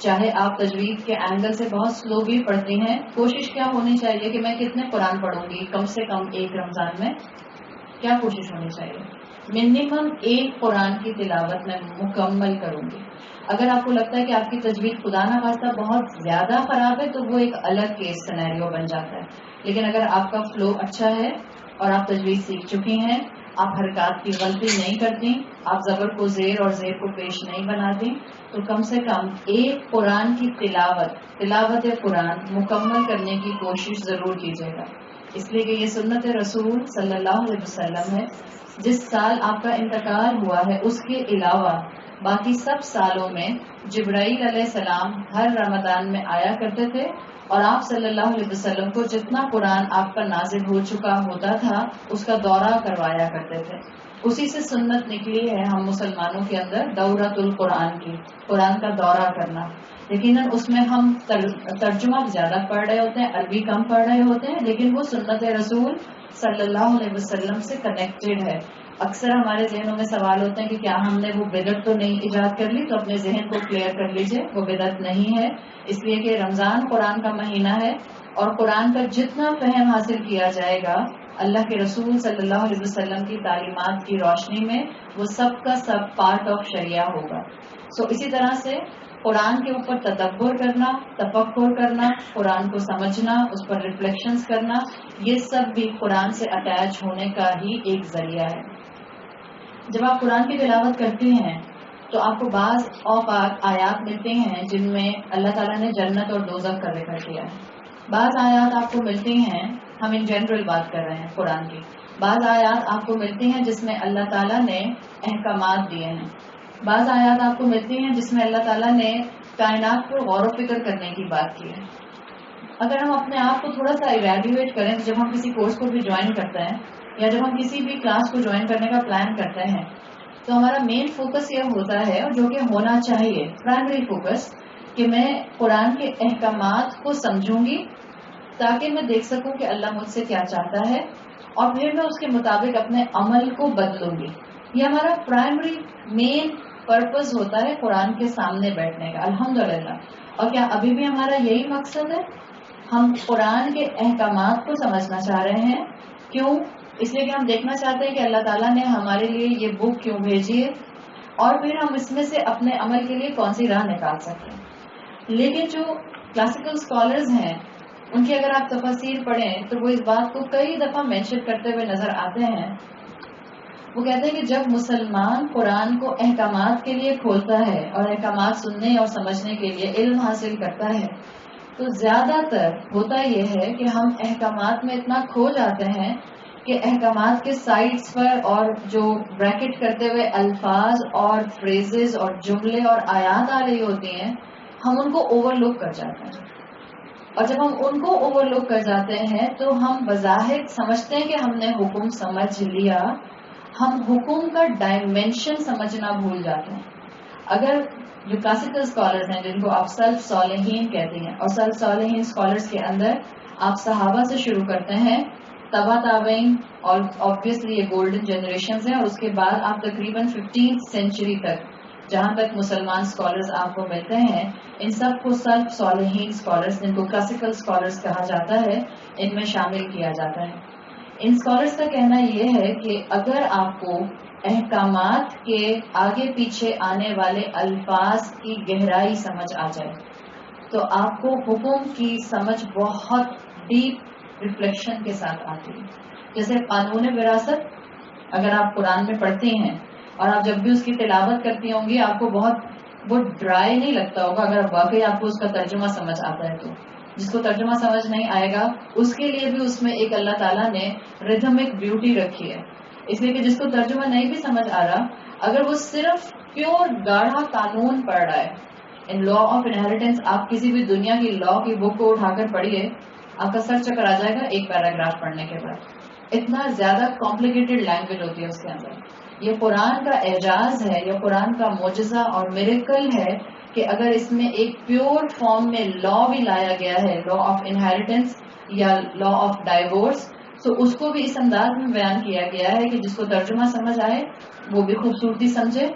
چاہے آپ تجوید کے اینگل سے بہت سلو بھی پڑھتی ہیں، کوشش کیا ہونی چاہیے کہ میں کتنے قرآن پڑھوں گی کم سے کم ایک رمضان میں؟ کیا کوشش ہونی چاہیے؟ منیمم ایک قرآن کی تلاوت میں مکمل کروں گی. اگر آپ کو لگتا ہے کہ آپ کی تجوید خدا نہ خواستہ بہت زیادہ خراب ہے تو وہ ایک الگ کیس سینیریو بن جاتا ہے. لیکن اگر آپ کا فلو اچھا ہے اور آپ تجوید سیکھ چکی ہیں، آپ حرکات کی غلطی نہیں کرتی، آپ زبر کو زیر اور زیر کو پیش نہیں بناتی، تو کم سے کم ایک قرآن کی تلاوت قرآن مکمل کرنے کی کوشش ضرور کیجیے گا. اس لیے کہ یہ سنت رسول صلی اللہ علیہ وسلم ہے. جس سال آپ کا انتقال ہوا ہے اس کے علاوہ باقی سب سالوں میں جبرائیل علیہ السلام ہر رمضان میں آیا کرتے تھے اور آپ صلی اللہ علیہ وسلم کو جتنا قرآن آپ پر نازل ہو چکا ہوتا تھا اس کا دورہ کروایا کرتے تھے. اسی سے سنت نکلی ہے ہم مسلمانوں کے اندر دورۃ القرآن کی، قرآن کا دورہ کرنا. یقیناً اس میں ہم ترجمہ زیادہ پڑھ رہے ہوتے ہیں، عربی کم پڑھ رہے ہوتے ہیں، لیکن وہ سنت رسول صلی اللہ علیہ وسلم سے کنیکٹڈ ہے. اکثر ہمارے ذہنوں میں سوال ہوتے ہیں کہ کیا ہم نے وہ بدعت تو نہیں ایجاد کر لی؟ تو اپنے ذہن کو کلیئر کر لیجئے، وہ بدعت نہیں ہے. اس لیے کہ رمضان قرآن کا مہینہ ہے اور قرآن کا جتنا فہم حاصل کیا جائے گا اللہ کے رسول صلی اللہ علیہ وسلم کی تعلیمات کی روشنی میں، وہ سب کا سب پارٹ آف شریعہ ہوگا. اسی طرح سے قرآن کے اوپر تدبر کرنا، تفکر کرنا، قرآن کو سمجھنا، اس پر ریفلیکشنز کرنا، یہ سب بھی قرآن سے اٹیچ ہونے کا ہی ایک ذریعہ ہے. جب آپ قرآن کی تلاوت کرتے ہیں تو آپ کو بعض اوقات آیات ملتے ہیں جن میں اللہ تعالیٰ نے جنت اور دوزخ کا ذکر کیا ہے. بعض آیات آپ کو ملتی ہیں، ہم ان جنرل بات کر رہے ہیں قرآن کی، بعض آیات آپ کو ملتی ہیں جس میں اللہ تعالیٰ نے احکامات دیے ہیں. بعض آیات آپ کو ملتی ہیں جس میں اللہ تعالیٰ نے کائنات پر غور و فکر کرنے کی بات کی ہے. اگر ہم اپنے آپ کو تھوڑا سا ایویلویٹ کریں، جب ہم کسی کورس کو بھی جوائن کرتے ہیں یا جب ہم کسی بھی کلاس کو جوائن کرنے کا پلان کرتے ہیں تو ہمارا مین فوکس یہ ہوتا ہے، اور جو کہ ہونا چاہیے پرائمری فوکس، کہ میں قرآن کے احکامات کو سمجھوں گی تاکہ میں دیکھ سکوں کہ اللہ مجھ سے کیا چاہتا ہے اور پھر میں اس کے مطابق اپنے عمل کو بدلوں گی. یہ ہمارا پرائمری مین پرپز ہوتا ہے قرآن کے سامنے بیٹھنے کا، الحمدللہ. اور کیا ابھی بھی ہمارا یہی مقصد ہے؟ ہم قرآن کے احکامات کو سمجھنا چاہ رہے ہیں. کیوں؟ اس لیے کہ ہم دیکھنا چاہتے ہیں کہ اللہ تعالیٰ نے ہمارے لیے یہ بک کیوں بھیجی ہے اور پھر ہم اس میں سے اپنے عمل کے لیے کون سی راہ نکال سکتے ہیں. لیکن جو کلاسیکل اسکالرز ہیں ان کی اگر آپ تفاسیر پڑھیں تو وہ اس بات کو کئی دفعہ مینشن کرتے ہوئے نظر آتے ہیں. وہ کہتے ہیں کہ جب مسلمان قرآن کو احکامات کے لیے کھولتا ہے اور احکامات سننے اور سمجھنے کے لیے علم حاصل کرتا ہے تو زیادہ تر ہوتا یہ ہے کہ ہم احکامات میں اتنا کھو جاتے ہیں کہ احکامات کے سائٹس پر اور جو بریکٹ کرتے ہوئے الفاظ اور فریزز اور جملے اور آیات آ رہی ہوتی ہیں ہم ان کو اوور لک کر جاتے ہیں. اور جب ہم ان کو اوور لک کر جاتے ہیں تو ہم بظاہر سمجھتے ہیں کہ ہم نے حکم سمجھ لیا، ہم حکم کا ڈائمینشن سمجھنا بھول جاتے ہیں. اگر جو کلاسیکل اسکالرز ہیں جن کو آپ سلف صالحین کہتے ہیں، اور سلف صالحین اسکالرز کے اندر آپ صحابہ سے شروع کرتے ہیں، تبا تابعین، اور آبویسلی یہ گولڈن جنریشنز ہیں، اور اس کے بعد آپ تقریباً 15th سینچری تک جہاں تک مسلمان اسکالرز آپ کو ملتے ہیں ان سب کو سلف صالحین اسکالرز، جن کو کلاسیکل اسکالرز کہا جاتا ہے، ان میں شامل کیا جاتا ہے. ان اسکالرز کا کہنا یہ ہے کہ اگر آپ کو احکامات کے آگے پیچھے آنے والے الفاظ کی گہرائی سمجھ آ جائے تو آپ کو حکم کی سمجھ بہت ڈیپ ریفلیکشن کے ساتھ آتی ہے. جیسے قانون وراثت اگر آپ قرآن میں پڑھتی ہیں اور آپ جب بھی اس کی تلاوت کرتی ہوں گی آپ کو بہت وہ ڈرائی نہیں لگتا ہوگا اگر واقعی آپ کو اس کا ترجمہ سمجھ آتا ہے. تو جس کو ترجمہ سمجھ نہیں آئے گا اس کے لیے بھی اس میں ایک اللہ تعالیٰ نے ریدھمک بیوٹی رکھی ہے. اس لیے کہ جس کو ترجمہ نہیں بھی سمجھ آ رہا، اگر وہ صرف پیور گاڑھا قانون پڑھ رہا ہے، ان لا آف انہیریٹنس، آپ کسی بھی دنیا کی لا کی بک کو اٹھا کر پڑھیے، آپ کا سر چکر آ جائے گا ایک پیراگراف پڑھنے کے بعد. اتنا زیادہ کمپلیکیٹڈ لینگویج ہوتی ہے اس کے اندر. یہ قرآن کا اعجاز ہے، یہ قرآن کا معجزہ اور میریکل ہے کہ اگر اس میں ایک پیور فارم میں لا بھی لایا گیا ہے، لا آف انہیریٹنس یا لا آف ڈائیورس، تو اس کو بھی اس انداز میں بیان کیا گیا ہے کہ جس کو ترجمہ سمجھ آئے وہ بھی خوبصورتی سمجھے،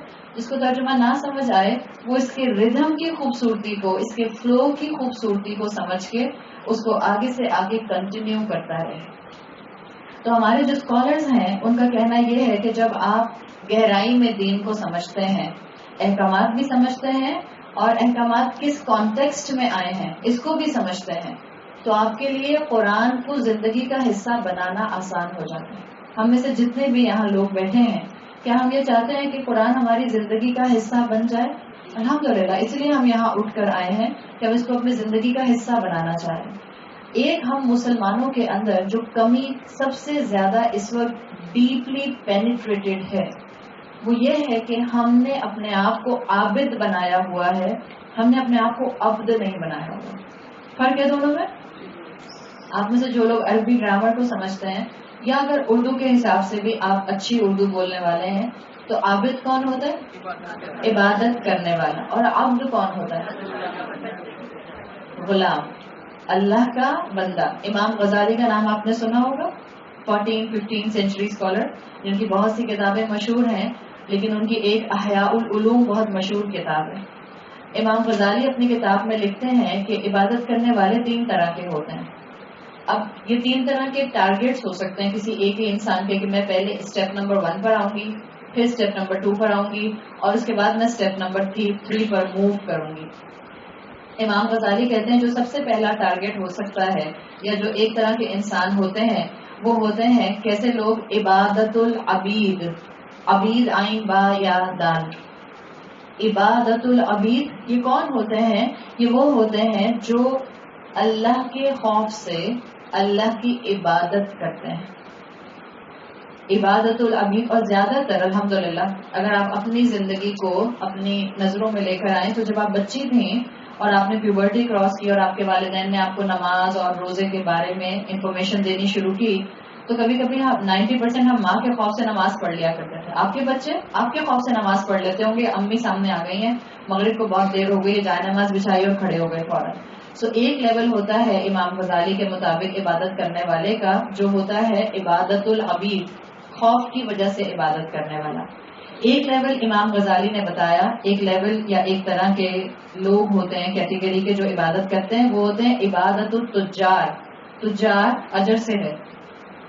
جس کو ترجمہ نہ سمجھ آئے وہ اس کے ردھم کی خوبصورتی کو، اس کے فلو کی خوبصورتی کو سمجھ کے اس کو آگے سے آگے کنٹینیو کرتا رہے. تو ہمارے جو اسکالرز ہیں ان کا کہنا یہ ہے کہ جب آپ گہرائی میں دین کو سمجھتے ہیں، احکامات بھی سمجھتے ہیں اور احکامات کس کانٹیکسٹ میں آئے ہیں اس کو بھی سمجھتے ہیں، تو آپ کے لیے قرآن کو زندگی کا حصہ بنانا آسان ہو جاتا ہے. ہم میں سے جتنے بھی یہاں لوگ بیٹھے ہیں، کیا ہم یہ چاہتے ہیں کہ قرآن ہماری زندگی کا حصہ بن جائے؟ الحمدللہ، اس لیے ہم یہاں اٹھ کر آئے ہیں کہ ہم اس کو اپنی زندگی کا حصہ بنانا چاہیں. ایک ہم مسلمانوں کے اندر جو کمی سب سے زیادہ اس وقت ڈیپلی پینیٹریٹڈ ہے وہ یہ ہے کہ ہم نے اپنے آپ کو عابد بنایا ہوا ہے، ہم نے اپنے آپ کو عبد نہیں بنایا ہوا. فرق ہے دونوں میں. آپ میں سے جو لوگ عربی گرامر کو سمجھتے ہیں یا اگر اردو کے حساب سے بھی آپ اچھی اردو بولنے والے ہیں تو عابد کون ہوتا ہے؟ عبادت کرنے والا. اور عبد کون ہوتا ہے؟ غلام، اللہ کا بندہ. امام غزالی کا نام آپ نے سنا ہوگا، 14-15 سینچری اسکالر جن کی بہت سی کتابیں مشہور ہیں، لیکن ان کی ایک احیاء العلوم بہت مشہور کتاب ہے. امام غزالی اپنی کتاب میں لکھتے ہیں کہ عبادت کرنے والے 3 طرح کے ہوتے ہیں. اب یہ 3 طرح کے ٹارگیٹس ہو سکتے ہیں کسی ایک ہی انسان کے، کہ میں پہلے اسٹیپ نمبر 1 پر آؤں گی، پھر اسٹیپ نمبر 2 پر آؤں گی اور اس کے بعد میں اسٹیپ نمبر 3 پر موو کروں گی. امام غزالی کہتے ہیں جو سب سے پہلا ٹارگیٹ ہو سکتا ہے یا جو ایک طرح کے انسان ہوتے ہیں وہ ہوتے ہیں کیسے لوگ عبادت العبید، عبید عین با یا دال. عبادت العبید یہ کون ہوتے ہیں؟ یہ وہ ہوتے ہیں جو اللہ کے خوف سے اللہ کی عبادت کرتے ہیں. عبادت العبید. اور زیادہ تر الحمدللہ اگر آپ اپنی زندگی کو اپنی نظروں میں لے کر آئیں تو جب آپ بچی تھیں اور آپ نے پیوبرٹی کراس کی اور آپ کے والدین نے آپ کو نماز اور روزے کے بارے میں انفارمیشن دینی شروع کی تو کبھی کبھی 90% ہم ماں کے خوف سے نماز پڑھ لیا کرتے تھے. آپ کے بچے آپ کے خوف سے نماز پڑھ لیتے ہوں گے، امی سامنے آ گئی ہیں، مغرب کو بہت دیر ہو گئی، جائے نماز بچھائی اور کھڑے ہو گئے فوراً. سو ایک لیول ہوتا ہے امام غزالی کے مطابق عبادت کرنے والے کا جو ہوتا ہے عبادت العبید، خوف کی وجہ سے عبادت کرنے والا. ایک لیول امام غزالی نے بتایا، ایک لیول یا ایک طرح کے لوگ ہوتے ہیں کیٹیگری کے جو عبادت کرتے ہیں، وہ ہوتے ہیں عبادت التجار. تجار اجر سے ہے،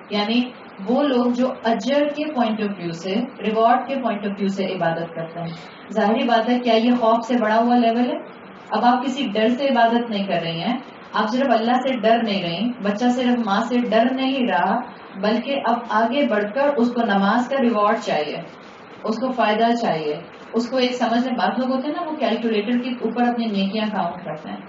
یعنی وہ لوگ جو اجر کے پوائنٹ آف ویو سے، ریوارڈ کے پوائنٹ آف ویو سے عبادت کرتے ہیں. ظاہری بات ہے کیا یہ خوف سے بڑا ہوا لیول ہے؟ اب آپ کسی ڈر سے عبادت نہیں کر رہی ہیں، آپ صرف اللہ سے ڈر نہیں رہی، بچہ صرف ماں سے ڈر نہیں رہا، بلکہ اب آگے بڑھ کر اس کو نماز کا ریوارڈ چاہیے، اس کو فائدہ چاہیے، اس کو ایک سمجھ میں. بات لوگ ہوتے ہیں نا وہ کیلکولیٹر کے اوپر اپنی نیکیاں کاؤنٹ کرتے ہیں.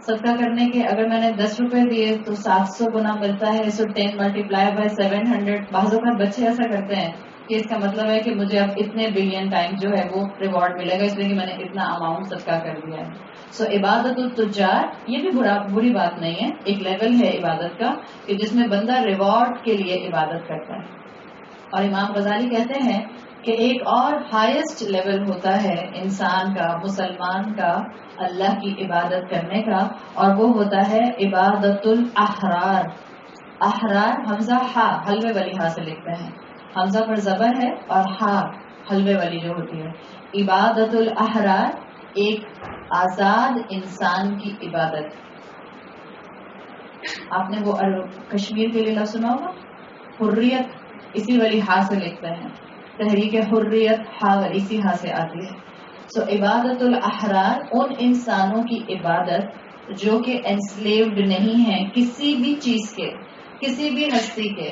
صدقہ کرنے کے اگر میں نے 10 روپے دیے تو 700 گنا ملتا ہے، سو 10 ملٹیپلائی بائی 700. بعض اوقات بچے ایسا کرتے ہیں کہ اس کا مطلب ہے کہ مجھے اب اتنے بلین ٹائم جو ہے وہ ریوارڈ ملے گا اس لیے کہ میں نے اتنا اماؤنٹ صدقہ کر دیا ہے. سو عبادت التجار یہ بھی بری بات نہیں ہے، ایک لیول ہے عبادت کا کہ جس میں بندہ ریوارڈ کے لیے عبادت کرتا ہے. اور امام غزالی کہتے ہیں کہ ایک اور ہائیسٹ لیول ہوتا ہے انسان کا، مسلمان کا، اللہ کی عبادت کرنے کا، اور وہ ہوتا ہے عبادت الاحرار. احرار حمزہ ہا حلوے والی ہا سے لکھتے ہیں، حمزہ پر زبر ہے اور ہا حلوے والی جو ہوتی ہے. عبادت الاحرار ایک آزاد انسان کی عبادت. آپ نے وہ کشمیر کے لیے لفظ سنا ہوگا، حریت، اسی والی ہا سے لکھتے ہیں، تحریک حریت ہا اسی ہا سے آتی ہے. سو عبادت الاحرار ان انسانوں کی عبادت جو کہ انسلیوڈ نہیں ہیں کسی بھی چیز کے، کسی بھی ہستی کے،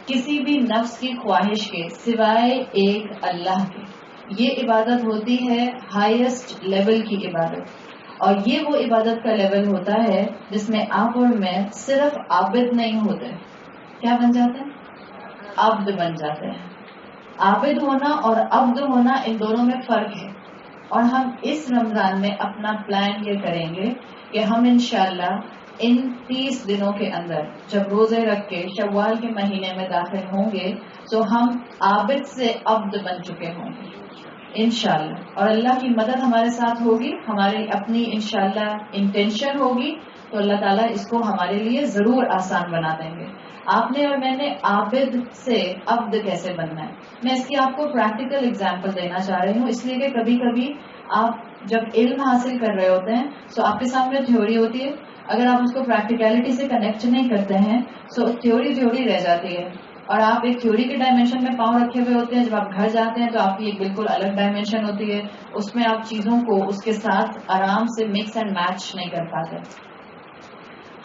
کسی بھی نفس کی خواہش کے سوائے ایک اللہ کے. یہ عبادت ہوتی ہے ہائیسٹ لیول کی عبادت. اور یہ وہ عبادت کا لیول ہوتا ہے جس میں آپ اور میں صرف عابد نہیں ہوتے. کیا بن جاتے ہیں؟ عبد بن جاتے ہیں. عابد ہونا اور عبد ہونا ان دونوں میں فرق ہے. اور ہم اس رمضان میں اپنا پلان یہ کریں گے کہ ہم انشاءاللہ ان 30 دنوں کے اندر جب روزے رکھ کے شوال کے مہینے میں داخل ہوں گے تو ہم عابد سے عبد بن چکے ہوں گے انشاءاللہ. اور اللہ کی مدد ہمارے ساتھ ہوگی، ہماری اپنی انشاءاللہ انٹینشن ہوگی تو اللہ تعالیٰ اس کو ہمارے لیے ضرور آسان بنا دیں گے. آپ نے اور میں نے عابد سے عبد کیسے بننا ہے, میں اس کی آپ کو پریکٹیکل اگزامپل دینا چاہ رہی ہوں, اس لیے کہ کبھی کبھی آپ جب علم حاصل کر رہے ہوتے ہیں تو آپ کے سامنے تھیوری ہوتی ہے, اگر آپ اس کو پریکٹیکلٹی سے کنیکٹ نہیں کرتے ہیں تو تھیوری رہ جاتی ہے, اور آپ ایک تھیوری کے ڈائمینشن میں پاؤں رکھے ہوئے ہوتے ہیں, جب آپ گھر جاتے ہیں تو آپ کی ایک بالکل الگ ڈائمینشن ہوتی ہے, اس میں آپ چیزوں کو اس کے ساتھ آرام سے مکس اینڈ میچ نہیں کر پاتے.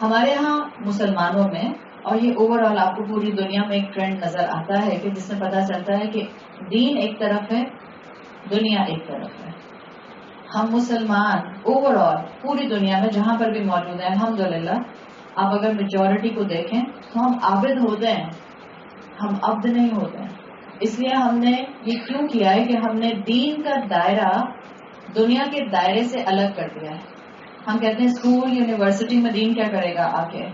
ہمارے یہاں مسلمانوں میں, اور یہ اوور آل آپ کو پوری دنیا میں ایک ٹرینڈ نظر آتا ہے کہ جس میں پتہ چلتا ہے کہ دین ایک طرف ہے, دنیا ایک طرف ہے. ہم مسلمان اوور آل پوری دنیا میں جہاں پر بھی موجود ہیں الحمدللہ, آپ اگر میجورٹی کو دیکھیں تو ہم عابد ہوتے ہیں, ہم عبد نہیں ہوتے ہیں. اس لیے ہم نے یہ کیوں کیا ہے کہ ہم نے دین کا دائرہ دنیا کے دائرے سے الگ کر دیا ہے. ہم کہتے ہیں اسکول یونیورسٹی میں دین کیا کرے گا, آ کے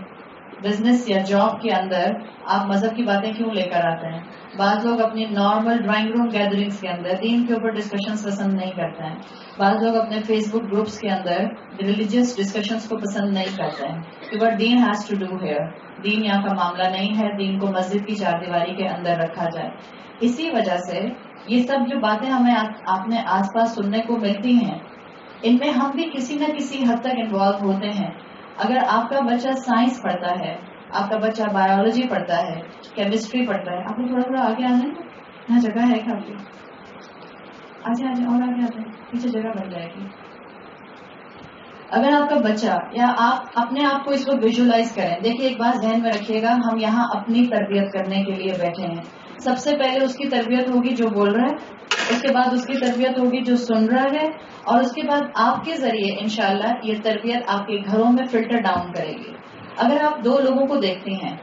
بزنس یا جاب کے اندر آپ مذہب کی باتیں کیوں لے کر آتے ہیں. بعض لوگ اپنی نارمل ڈرائنگ روم گیدرنگس کے اندر دین کے اوپر ڈسکشنز پسند نہیں کرتے ہیں. بعض لوگ اپنے فیس بک گروپس کے اندر ریلیجیس ڈسکشنز کو پسند نہیں کرتے ہیں کہ بٹ دین ہیز ٹو ڈو ہیئر, دین یہاں کا معاملہ نہیں ہے, دین کو مسجد کی چار دیواری کے اندر رکھا جائے. اسی وجہ سے یہ سب جو باتیں ہمیں اپنے آس پاس سننے کو ملتی ہیں, ان میں ہم بھی کسی نہ کسی حد تک انوالو ہوتے ہیں. اگر آپ کا بچہ سائنس پڑھتا ہے, آپ کا بچہ بایولوجی پڑھتا ہے, کیمسٹری پڑھتا ہے, آپ کو تھوڑا تھوڑا آگے آ جائیں, یہاں جگہ ہے کیا آپ کی, آ جائیں اور آگے آ جائیں, پیچھے جگہ بن جائے گی. اگر آپ کا بچہ یا آپ اپنے آپ کو اس وقت ویژولائز کریں, دیکھیے ایک بات ذہن میں رکھیے گا, ہم یہاں اپنی تربیت کرنے کے لیے بیٹھے ہیں. سب سے پہلے اس کی تربیت ہوگی جو بول رہا ہے, اس کے بعد اس کی تربیت ہوگی جو سن رہا ہے, اور اس کے بعد آپ کے ذریعے انشاءاللہ یہ تربیت آپ کے گھروں میں فلٹر ڈاؤن کرے گی. اگر آپ دو لوگوں کو دیکھتے ہیں,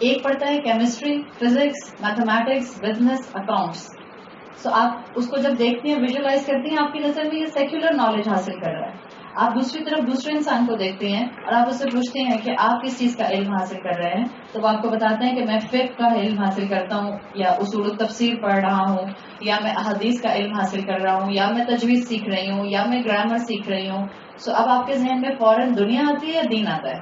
ایک پڑھتا ہے chemistry, physics, mathematics, business, accounts, تو آپ اس کو جب دیکھتے ہیں ویژولائز کرتے ہیں, آپ کی نظر میں یہ سیکولر نالج حاصل کر رہا ہے. آپ دوسری طرف دوسرے انسان کو دیکھتے ہیں اور آپ اس سے پوچھتے ہیں کہ آپ کس چیز کا علم حاصل کر رہے ہیں, تو وہ آپ کو بتاتے ہیں کہ میں فقہ کا علم حاصل کرتا ہوں, یا اصول التفسیر پڑھ رہا ہوں, یا میں احادیث کا علم حاصل کر رہا ہوں, یا میں تجوید سیکھ رہی ہوں, یا میں گرامر سیکھ رہی ہوں. سو اب آپ کے ذہن میں فوراً دنیا آتی ہے یا دین آتا ہے؟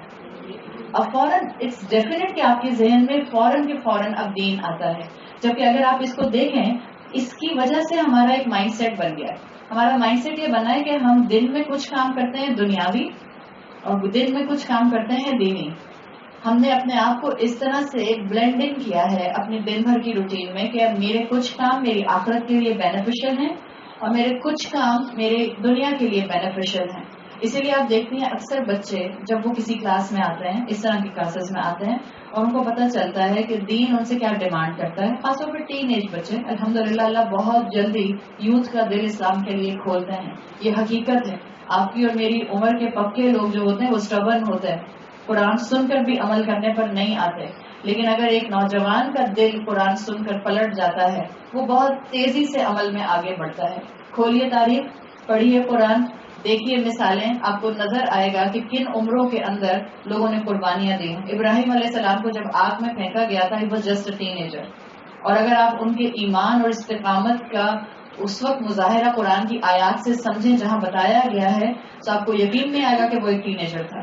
اب فوراً اٹس ڈیفینیٹ کہ آپ کے ذہن میں فوراً کے فوراً اب دین آتا ہے. جبکہ اگر آپ اس کو دیکھیں, اس کی وجہ سے ہمارا ایک مائنڈ سیٹ بن گیا ہے. ہمارا مائنڈ سیٹ یہ بنا ہے کہ ہم دن میں کچھ کام کرتے ہیں دنیاوی, اور دن میں کچھ کام کرتے ہیں دینی. ہم نے اپنے آپ کو اس طرح سے بلینڈنگ کیا ہے اپنی دن بھر کی روٹین میں کہ اب میرے کچھ کام میری آخرت کے لیے بینیفیشل ہیں, اور میرے کچھ کام میرے دنیا کے لیے بینیفیشل ہیں. اسی لیے آپ دیکھتے ہیں اکثر بچے جب وہ کسی کلاس میں آتے ہیں, اس طرح کی کلاسز میں آتے ہیں, اور ان کو پتہ چلتا ہے کہ دین ان سے کیا ڈیمانڈ کرتا ہے. خاص طور پہ ٹین ایج بچے, الحمدللہ اللہ بہت جلدی یوتھ کا دل اسلام کے لیے کھولتے ہیں. یہ حقیقت ہے. آپ کی اور میری عمر کے پکے لوگ جو ہوتے ہیں وہ اسٹبرن ہوتے ہیں, قرآن سن کر بھی عمل کرنے پر نہیں آتے. لیکن اگر ایک نوجوان کا دل قرآن سن کر پلٹ جاتا ہے, وہ بہت تیزی سے عمل میں آگے بڑھتا ہے. کھولیے تاریخ, پڑھیے قرآن, دیکھیے مثالیں, آپ کو نظر آئے گا کہ کن عمروں کے اندر لوگوں نے قربانیاں دی. ابراہیم علیہ السلام کو جب آگ میں پھینکا گیا تھا, he was just a ten ager, اور اگر آپ ان کے ایمان اور استقامت کا اس وقت مظاہرہ قرآن کی آیات سے سمجھیں جہاں بتایا گیا ہے, تو آپ کو یقین نہیں آئے گا کہ وہ ایک ٹین ایجر تھا.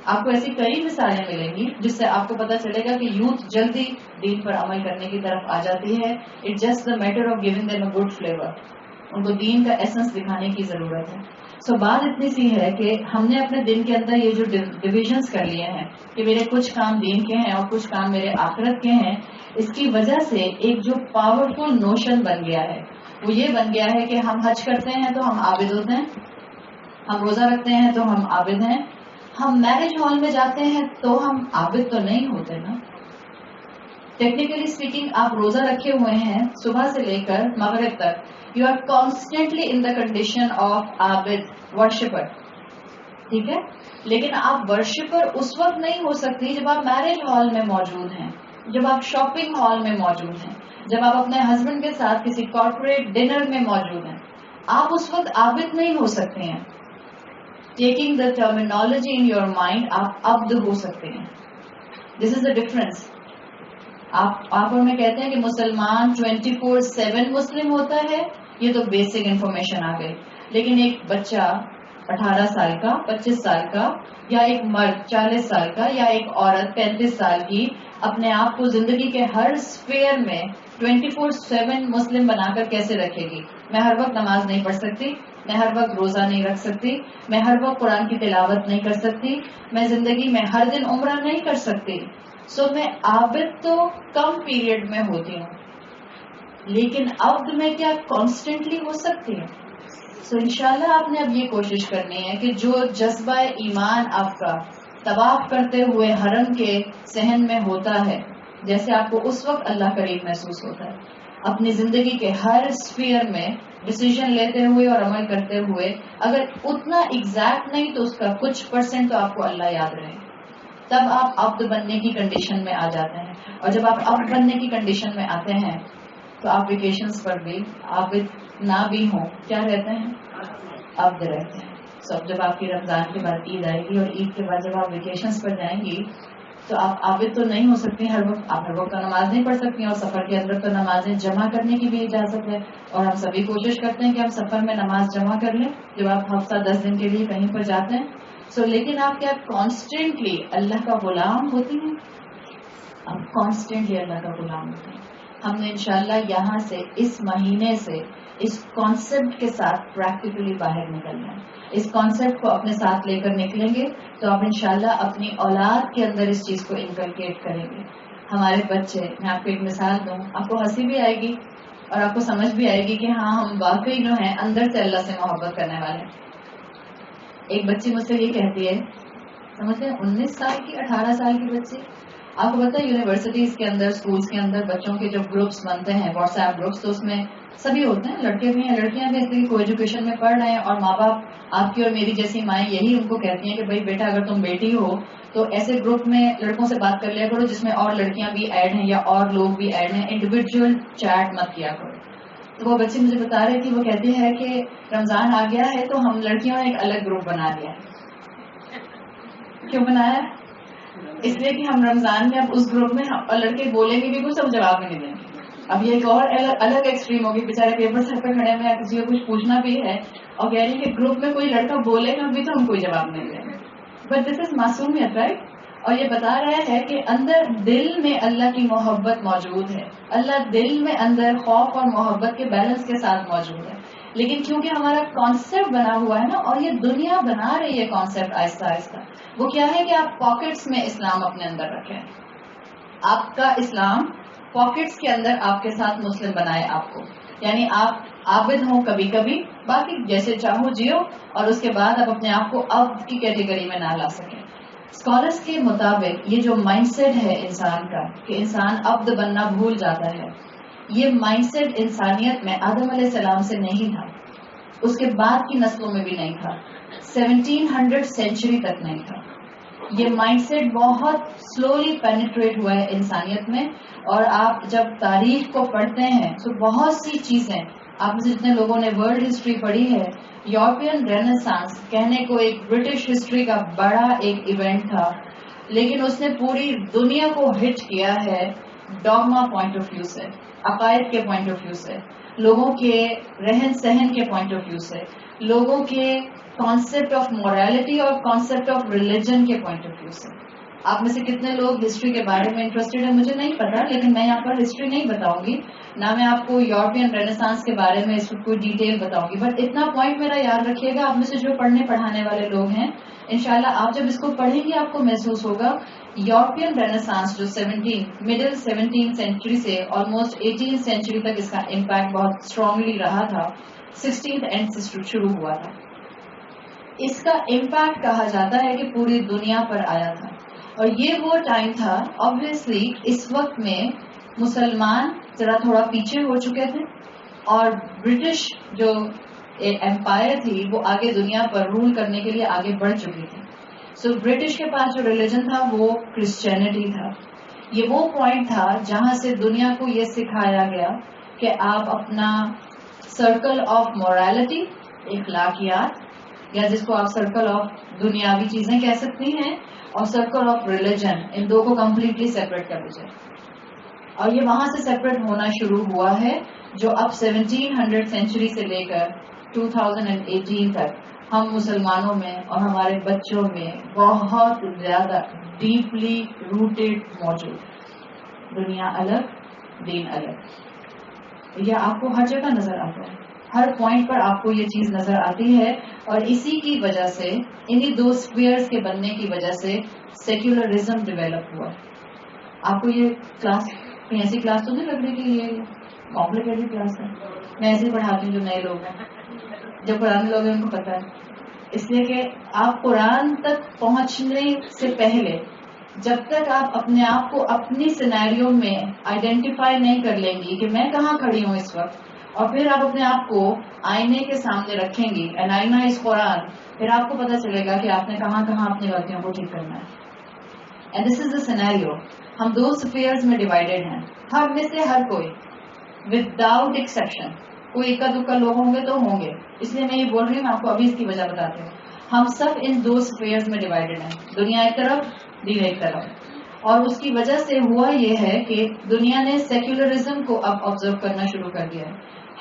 آپ کو ایسی کئی مثالیں ملیں گی جس سے آپ کو پتہ چلے گا کہ یوتھ جلدی دین پر عمل کرنے کی طرف آ جاتی ہے. It just the matter of giving them a good flavour. ان کو دین کا ایسنس دکھانے کی ضرورت ہے. سو بات اتنی سی ہے کہ ہم نے اپنے دن کے اندر یہ جو ڈویژنس کر لیے ہیں کہ میرے کچھ کام دین کے ہیں اور کچھ کام میرے آخرت کے ہیں, اس کی وجہ سے ایک جو پاورفل نوشن بن گیا ہے, وہ یہ بن گیا ہے کہ ہم حج کرتے ہیں تو ہم عابد ہوتے ہیں, ہم روزہ رکھتے ہیں تو ہم عابد ہیں, ہم میرج ہال میں جاتے ہیں تو ہم عابد تو نہیں ہوتے نا. ٹیکنیکلی اسپیکنگ آپ روزہ رکھے ہوئے ہیں صبح سے لے کر مغرب تک, you are constantly in the condition of عابد, ورشپر, ٹھیک ہے. لیکن آپ ورشپر اس وقت نہیں ہو سکتی جب آپ میرج ہال میں موجود ہیں, جب آپ شاپنگ ہال میں موجود ہیں, جب آپ اپنے ہسبینڈ کے ساتھ کسی کارپوریٹ ڈنر میں موجود ہیں. آپ اس وقت عابد نہیں ہو سکتے ہیں. Taking the terminology in your mind, آپ عبد ہو سکتے ہیں. دس از دا ڈفرنس. آپ اور میں کہتے ہیں کہ مسلمان 24/7 مسلم ہوتا ہے, یہ تو بیسک انفارمیشن آ گئی. لیکن ایک بچہ 18 سال کا، 25 سال کا، یا ایک مرد 40 سال کا، یا ایک عورت 35 سال کی اپنے آپ کو زندگی کے ہر سفیر میں 24/7 مسلم بنا کر کیسے رکھے گی؟ میں ہر وقت نماز نہیں پڑھ سکتی، میں ہر وقت روزہ نہیں رکھ سکتی، میں ہر وقت قرآن کی تلاوت نہیں کر سکتی، میں زندگی میں ہر دن عمرہ نہیں کر سکتی. سو میں عابد تو کم پیریڈ میں ہوتی ہوں، لیکن عبد میں کیا کانسٹنٹلی ہو سکتی ہے؟ سو انشاءاللہ آپ نے اب یہ کوشش کرنی ہے کہ جو جذبہ ایمان آپ کا طواف کرتے ہوئے حرم کے صحن میں ہوتا ہے، جیسے آپ کو اس وقت اللہ قریب محسوس ہوتا ہے، اپنی زندگی کے ہر سفیر میں ڈیسیژن لیتے ہوئے اور عمل کرتے ہوئے اگر اتنا ایگزیکٹ نہیں تو اس کا کچھ پرسنٹ تو آپ کو اللہ یاد رہے، تب آپ عبد بننے کی کنڈیشن میں آ جاتے ہیں. اور جب آپ عبد بننے کی کنڈیشن میں آتے ہیں تو آپ ویکیشنز پر بھی عابد نہ بھی ہوں کیا رہتے ہیں؟ عبد رہتے ہیں. سب جب آپ کی رمضان کے بعد عید آئے گی اور عید کے بعد جب آپ ویکیشنز پر جائیں گی تو آپ عابد تو نہیں ہو سکتی ہر وقت، آپ ہر وقت تو نماز نہیں پڑھ سکتی، اور سفر کے اندر تو نمازیں جمع کرنے کی بھی اجازت ہے، اور ہم سبھی کوشش کرتے ہیں کہ ہم سفر میں نماز جمع کر لیں جب آپ ہفتہ 10 دن کے لیے کہیں پر جاتے ہیں. سو لیکن آپ کیا کانسٹنٹلی اللہ کا غلام ہوتی ہیں؟ آپ کانسٹنٹلی اللہ کا غلام ہوتے ہیں. ہم نے انشاءاللہ یہاں سے اس مہینے سے اس کانسیپٹ کے ساتھ پریکٹیکلی باہر نکلنا ہے. اس کانسیپٹ کو اپنے ساتھ لے کر نکلیں گے تو آپ انشاءاللہ اپنی اولاد کے اندر اس چیز کو انکلکیٹ کریں گے. ہمارے بچے، میں آپ کو ایک مثال دوں، آپ کو ہنسی بھی آئے گی اور آپ کو سمجھ بھی آئے گی کہ ہاں ہم واقعی جو ہیں اندر سے اللہ سے محبت کرنے والے ہیں. ایک بچی مجھ سے یہ کہتی ہے، سمجھتے ہیں 19 سال کی 18 سال کی بچی، آپ کو پتا ہے یونیورسٹیز کے اندر، اسکولس کے اندر بچوں کے جو گروپس بنتے ہیں واٹس ایپ گروپس، تو اس میں سبھی ہوتے ہیں، لڑکے بھی ہیں لڑکیاں بھی، اس لیے کو ایجوکیشن میں پڑھ رہے ہیں، اور ماں باپ آپ کی اور میری جیسی مائیں یہی ان کو کہتی ہیں کہ بھائی بیٹا اگر تم بیٹی ہو تو ایسے گروپ میں لڑکوں سے بات کر لیا کرو جس میں اور لڑکیاں بھی ایڈ ہیں یا اور لوگ بھی ایڈ ہیں، انڈیویجول چیٹ مت کیا کرو. تو وہ بچی مجھے بتا رہی تھی، وہ کہتی ہے کہ رمضان آ گیا ہے تو ہم لڑکیوں نے ایک الگ گروپ بنا لیا ہے. کیوں بنایا؟ اس لیے کہ ہم رمضان میں اب اس گروپ میں اور لڑکے بولیں گے بھی کچھ، ہم جواب بھی نہیں دیں گے. اب یہ ایک اور الگ ایکسٹریم ہوگی، بیچارے پیپر سر پہ کھڑے ہوئے کسی کو کچھ پوچھنا بھی ہے اور کہہ رہی کہ گروپ میں کوئی لڑکا بولے گا بھی تو ہم کوئی جواب نہیں دیں گے. بٹ دس از معصومیت، رائٹ؟ اور یہ بتا رہا ہے کہ اندر دل میں اللہ کی محبت موجود ہے، اللہ دل میں اندر خوف اور محبت کے بیلنس کے ساتھ موجود ہے. لیکن کیونکہ ہمارا کانسیپٹ بنا ہوا ہے نا، اور یہ دنیا بنا رہی ہے کانسیپٹ آہستہ آہستہ، وہ کیا ہے کہ آپ پاکٹس میں اسلام اپنے اندر رکھیں. آپ کا اسلام پاکٹس کے اندر آپ کے ساتھ مسلم بنائے آپ کو، یعنی آپ عابد ہوں کبھی کبھی، باقی جیسے چاہو جیو، اور اس کے بعد آپ اپنے آپ کو عبد کی کیٹیگری میں نہ لا سکیں. اسکالرس کے مطابق یہ جو مائنڈ سیٹ ہے انسان کا کہ انسان عبد بننا بھول جاتا ہے، یہ مائنڈ سیٹ انسانیت میں آدم علیہ السلام سے نہیں تھا، اس کے بعد کی نسلوں میں بھی نہیں تھا، 1700 سینچری تک نہیں تھا. یہ مائنڈ سیٹ بہت سلولی پینیٹریٹ ہوا ہے انسانیت میں. اور آپ جب تاریخ کو پڑھتے ہیں تو بہت سی چیزیں، آپ میں جتنے لوگوں نے ورلڈ ہسٹری پڑھی ہے، یورپین رینیسانس کہنے کو ایک برٹش ہسٹری کا بڑا ایک ایونٹ تھا، لیکن اس نے پوری دنیا کو ہٹ کیا ہے ڈوگما پوائنٹ آف ویو سے، عقائد کے پوائنٹ آف ویو سے، لوگوں کے رہن سہن کے پوائنٹ آف ویو سے، لوگوں کے کانسیپٹ آف مورالٹی اور کانسیپٹ آف ریلیجن کے پوائنٹ آف ویو سے. آپ میں سے کتنے لوگ ہسٹری کے بارے میں انٹرسٹڈ ہیں مجھے نہیں پتا، لیکن میں یہاں پر ہسٹری نہیں بتاؤں گی، نہ میں آپ کو یورپین رینیسانس کے بارے میں اس کو کوئی ڈیٹیل بتاؤں گی. بٹ اتنا پوائنٹ میرا یاد رکھیے گا، آپ میں سے جو پڑھنے پڑھانے والے لوگ ہیں، انشاءاللہ آپ جب اس کو پڑھیں گے آپ کو محسوس ہوگا یورپین رینیسانس جو مڈل 17 سینچری سے آلموسٹ 18 سینچری تک اس کا امپیکٹ بہت اسٹرانگلی رہا تھا، 16th اینڈ سے شروع ہوا تھا. اس کا امپیکٹ کہا جاتا ہے کہ پوری دنیا پر آیا تھا. اور یہ وہ ٹائم تھا، obviously اس وقت میں مسلمان ذرا تھوڑا پیچھے ہو چکے تھے اور برٹش جو ایمپائر تھی وہ آگے دنیا پر رول کرنے کے لیے آگے بڑھ چکی تھی. سو برٹش کے پاس جو ریلیجن تھا وہ کرسچینٹی تھا. یہ وہ پوائنٹ تھا جہاں سے دنیا کو یہ سکھایا گیا کہ آپ اپنا سرکل آف مورالٹی، اخلاقیات، یا جس کو آپ سرکل آف دنیاوی چیزیں کہہ سکتی ہیں، اور سرکل آف ریلیجن، ان دو کو کمپلیٹلی سیپریٹ کر دیجیے. اور یہ وہاں سے سیپریٹ ہونا شروع ہوا ہے جو اب 1700 سینچری سے لے کر 2018 تک ہم مسلمانوں میں اور ہمارے بچوں میں بہت زیادہ ڈیپلی روٹیڈ موجود. دنیا الگ، دین الگ. یہ آپ کو ہر جگہ نظر آتا ہے، ہر پوائنٹ پر آپ کو یہ چیز نظر آتی ہے. اور اسی کی وجہ سے، انہی دو اسفیئرس کے بننے کی وجہ سے سیکولرزم ڈیولپ ہوا. آپ کو یہ کلاس کوئی ایسی کلاس تو نہیں لگ رہی کہ یہ کمپلیکیٹڈ کلاس ہے؟ میں ایسے ہی پڑھاتی ہوں جو نئے لوگ ہیں، جو پرانے لوگ ہیں ان کو پتا ہے. اس لیے کہ آپ قرآن تک پہنچنے سے پہلے جب تک آپ اپنے آپ کو اپنی سینیریو میں آئیڈینٹیفائی نہیں کر لیں گی کہ میں کہاں کھڑی ہوں اس وقت، اور پھر آپ اپنے آپ کو آئینے کے سامنے رکھیں گی، اینڈ آئینہ از قرآن، پھر آپ کو پتا چلے گا کہ آپ نے کہاں کہاں اپنی غلطیوں کو ٹھیک کرنا ہے. And this is the scenario. ہم دو اسفیئرز میں ڈیوائیڈیڈ ہیں، ہم میں سے ہر کوئی وداؤٹ ایکسیپشن. کوئی اکا دکا لوگ ہوں گے تو ہوں گے، اس لیے میں یہ بول رہی ہوں، میں آپ کو ابھی اس کی وجہ بتاتی ہوں. ہم سب ان دو اسفیئرز میں ڈیوائیڈیڈ ہیں، دنیا ایک طرف، دین ایک طرف. اور اس کی وجہ سے ہوا یہ ہے کہ دنیا نے سیکولرزم کو اب آبزرو کرنا شروع کر دیا ہے.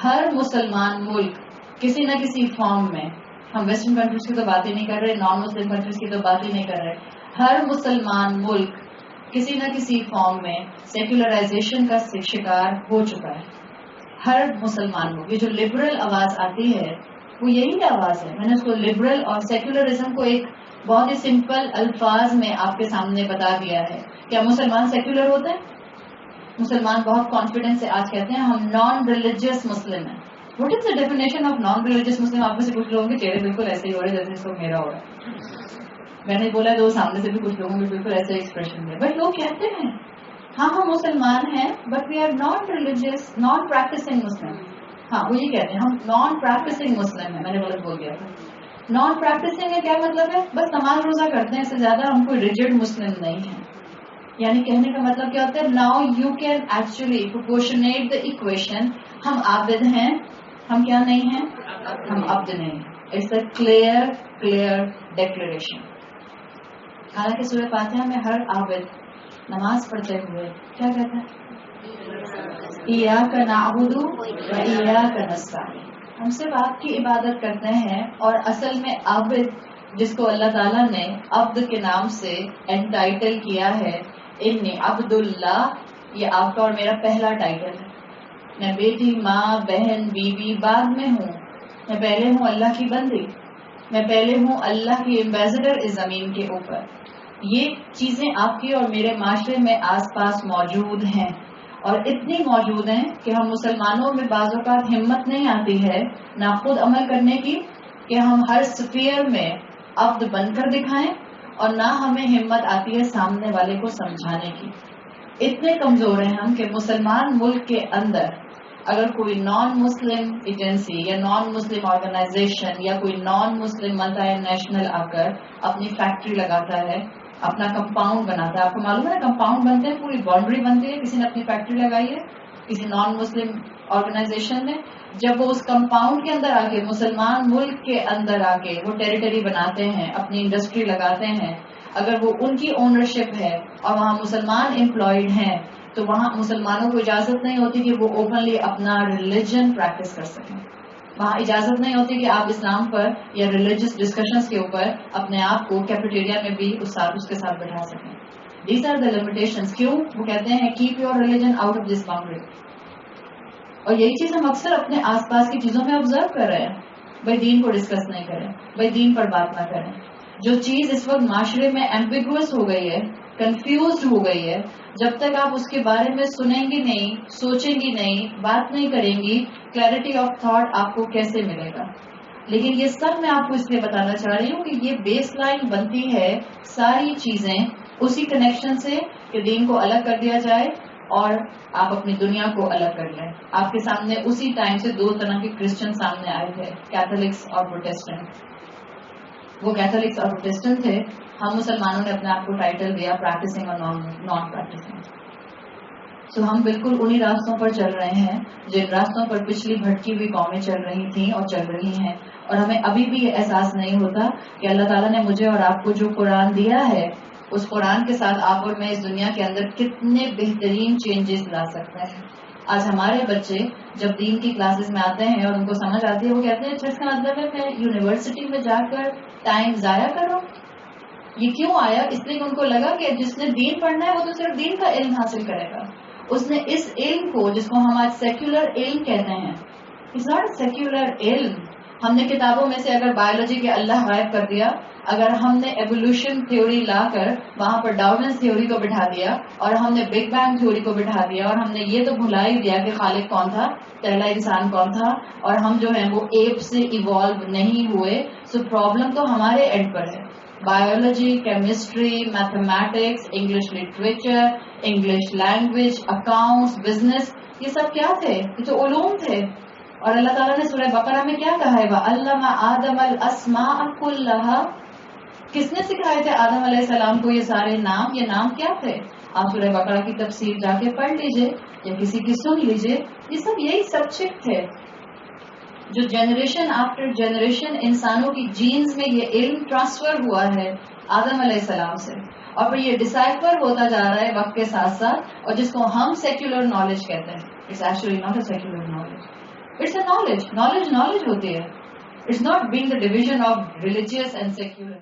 ہر مسلمان ملک کسی نہ کسی فارم میں، ہم ویسٹرن کنٹریز کی تو بات ہی نہیں کر رہے، نان مسلم کنٹریز کی تو بات ہی نہیں کر رہے، ہر مسلمان ملک کسی نہ کسی فارم میں سیکولرائزیشن کا شکار ہو چکا ہے. ہر مسلمان ملک. یہ جو لبرل آواز آتی ہے وہ یہی آواز ہے. میں نے اس کو لبرل اور سیکولرزم کو ایک بہت ہی سمپل الفاظ میں آپ کے سامنے بتا دیا ہے. کیا مسلمان سیکولر ہوتے ہیں؟ مسلمان بہت کانفیڈنس سے آج کہتے ہیں ہم نان ریلیجیس مسلم ہیں. What is the definition of non religious Muslim? آپ میں سے کچھ لوگوں کے چہرے بالکل ایسے ہی ہو رہے ہیں جیسے اس کو میرا ہو رہا ہے. میں نے بولا تو سامنے سے بھی کچھ لوگوں کے بالکل ایسے ایکسپریشن ہے. بٹ لوگ کہتے ہیں ہاں ہم مسلمان ہیں but we are non religious non practising Muslim. ہاں وہ یہ کہتے ہیں ہم نان پریکٹسنگ مسلم ہیں. میں نے غلط بول دیا تھا. نان پریکٹسنگ کا کیا مطلب ہے؟ بس نماز روزہ کرتے ہیں، اس سے زیادہ ہم کوئی ریجڈ مسلم نہیں ہیں. یعنی کہنے کا مطلب کیا ہوتا ہے؟ Now you can actually proportionate the equation. ہم عابد ہیں، ہم کیا نہیں ہیں؟ ہم عبد نہیں ہیں. It's a clear declaration. حالانکہ سورہ فاتحہ میں ہر عابد نماز پڑھتے ہوئے کیا کہتا ہے؟ ایاک نعبد و ایاک نستعین. ہم صرف آپ کی عبادت کرتے ہیں. اور اصل میں عابد جس کو اللہ تعالیٰ نے عبد کے نام سے انٹائٹل کیا ہے، انی عبد اللہ، یہ آپ کا اور میرا پہلا ٹائٹل ہے. میں بیٹی، ماں، بہن، بیوی بعد میں ہوں. میں پہلے ہوں اللہ کی بندی، میں پہلے ہوں اللہ کی ایمبیسڈر اس زمین کے اوپر. یہ چیزیں آپ کی اور میرے معاشرے میں آس پاس موجود ہیں، اور اتنی موجود ہیں کہ ہم مسلمانوں میں بعض اوقات ہمت نہیں آتی ہے نہ خود عمل کرنے کی کہ ہم ہر سفیر میں عبد بن کر دکھائیں، اور نہ ہمیں ہمت آتی ہے سامنے والے کو سمجھانے کی. اتنے کمزور ہیں ہم کہ مسلمان ملک کے اندر اگر کوئی نان مسلم ایجنسی یا نان مسلم آرگنائزیشن یا کوئی نان مسلم ملٹی نیشنل آ کر اپنی فیکٹری لگاتا ہے، اپنا کمپاؤنڈ بناتا ہے. آپ کو معلوم ہے نا کمپاؤنڈ بنتے ہیں، پوری باؤنڈری بنتی ہے. کسی نے اپنی فیکٹری لگائی ہے کسی نان مسلم آرگنائزیشن نے، جب وہ اس کمپاؤنڈ کے اندر آ کے مسلمان ملک کے اندر آ کے وہ ٹیریٹری بناتے ہیں، اپنی انڈسٹری لگاتے ہیں، اگر وہ ان کی اونرشپ ہے اور وہاں مسلمان امپلائڈ ہیں تو وہاں مسلمانوں کو اجازت نہیں ہوتی کہ وہ اوپنلی اپنا ریلیجن پریکٹس کر سکیں. وہاں اجازت نہیں ہوتی کہ آپ اسلام پر یا ریلیجس ڈسکشنز کے اوپر اپنے آپ کو کیفیٹیریا میں بھی اس کے ساتھ بٹھا سکیں. These are the limitations. کیوں؟ وہ کہتے ہیں keep your religion out of this boundary. اور یہی چیز ہم اکثر اپنے آس پاس کی چیزوں میں آبزرو کر رہے ہیں. بھائی دین کو ڈسکس نہیں کریں، بھائی دین پر بات نہ کریں. جو چیز اس وقت معاشرے میں ایمبیگوس ہو گئی ہے، کنفیوزڈ ہو گئی ہے، جب تک آپ اس کے بارے میں سنیں گی نہیں، سوچیں گی نہیں، بات نہیں کریں گی، کلیئرٹی آف تھاٹ آپ کو کیسے ملے گا؟ لیکن یہ سب میں آپ کو اس لیے بتانا چاہ رہی ہوں کہ یہ بیس لائن بنتی ہے ساری چیزیں اسی کنیکشن سے کہ دین کو الگ کر دیا جائے اور آپ اپنی دنیا کو الگ کر لیں. آپ کے سامنے اسی ٹائم سے دو طرح کے کرسچن سامنے آئے تھے، کیتھولکس اور پروٹیسٹنٹ. وہ کیتھولکس اور پروٹیسٹنٹ تھے. ہم مسلمانوں نے اپنے آپ کو ٹائٹل دیا پریکٹسنگ اور نان پریکٹسنگ. تو ہم بالکل انہی راستوں پر چل رہے ہیں جن راستوں پر پچھلی بھٹکی ہوئی قومیں چل رہی تھیں اور چل رہی ہیں. اور ہمیں ابھی بھی یہ احساس نہیں ہوتا کہ اللہ تعالیٰ نے مجھے اور آپ کو جو قرآن دیا ہے، اس قرآن کے ساتھ آپ اور میں اس دنیا کے اندر کتنے بہترین چینجز لا سکتے ہیں. آج ہمارے بچے جب دین کی کلاسز میں آتے ہیں اور ان کو سمجھ آتی ہے وہ کہتے ہیں اچھا اس کا مطلب ہے میں یونیورسٹی میں جا کر ٹائم ضائع کروں. یہ کیوں آیا؟ اس لیے کہ ان کو لگا کہ جس نے دین پڑھنا ہے وہ تو صرف دین کا علم حاصل کرے گا. اس نے اس علم کو جس کو ہم آج سیکولر علم کہتے ہیں، اٹس ناٹ اے سیکولر علم. ہم نے کتابوں میں سے اگر بایولوجی کے اللہ غائب کر دیا، اگر ہم نے ایوولوشن تھیوری لا کر وہاں پر ڈارون تھیوری کو بٹھا دیا اور ہم نے بگ بینگ تھیوری کو بٹھا دیا اور ہم نے یہ تو بھلا ہی دیا کہ خالق کون تھا، پہلا انسان کون تھا، اور ہم جو ہیں وہ ایپ سے ایوالو نہیں ہوئے، سو پرابلم تو ہمارے اینڈ پر ہے. Biology, chemistry, mathematics, English literature, English language, accounts, business, یہ سب کیا تھے؟ یہ تو علوم تھے. اور اللہ تعالیٰ نے سورہ بقرہ میں کیا کہا ہے؟ وَعَلَّمَ آدَمَ الْأَسْمَاءَ كُلَّهَا. کس نے سکھائے تھے آدم علیہ السلام کو یہ سارے نام؟ یہ نام کیا تھے؟ آپ سورہ بقرہ کی تفسیر جا کے پڑھ لیجئے یا کسی کی سن لیجئے. یہ سب یہی سبجیکٹ تھے جو جنریشن آفٹر جنریشن انسانوں کی جینز میں یہ علم ٹرانسفر ہوا ہے آدم علیہ السلام سے، اور پھر یہ ڈسائپر ہوتا جا رہا ہے وقت کے ساتھ ساتھ، اور جس کو ہم سیکولر نالج کہتے ہیں. It's actually not a secular knowledge. It's a knowledge. Knowledge ہوتی ہے. It's not being the division of religious and secular.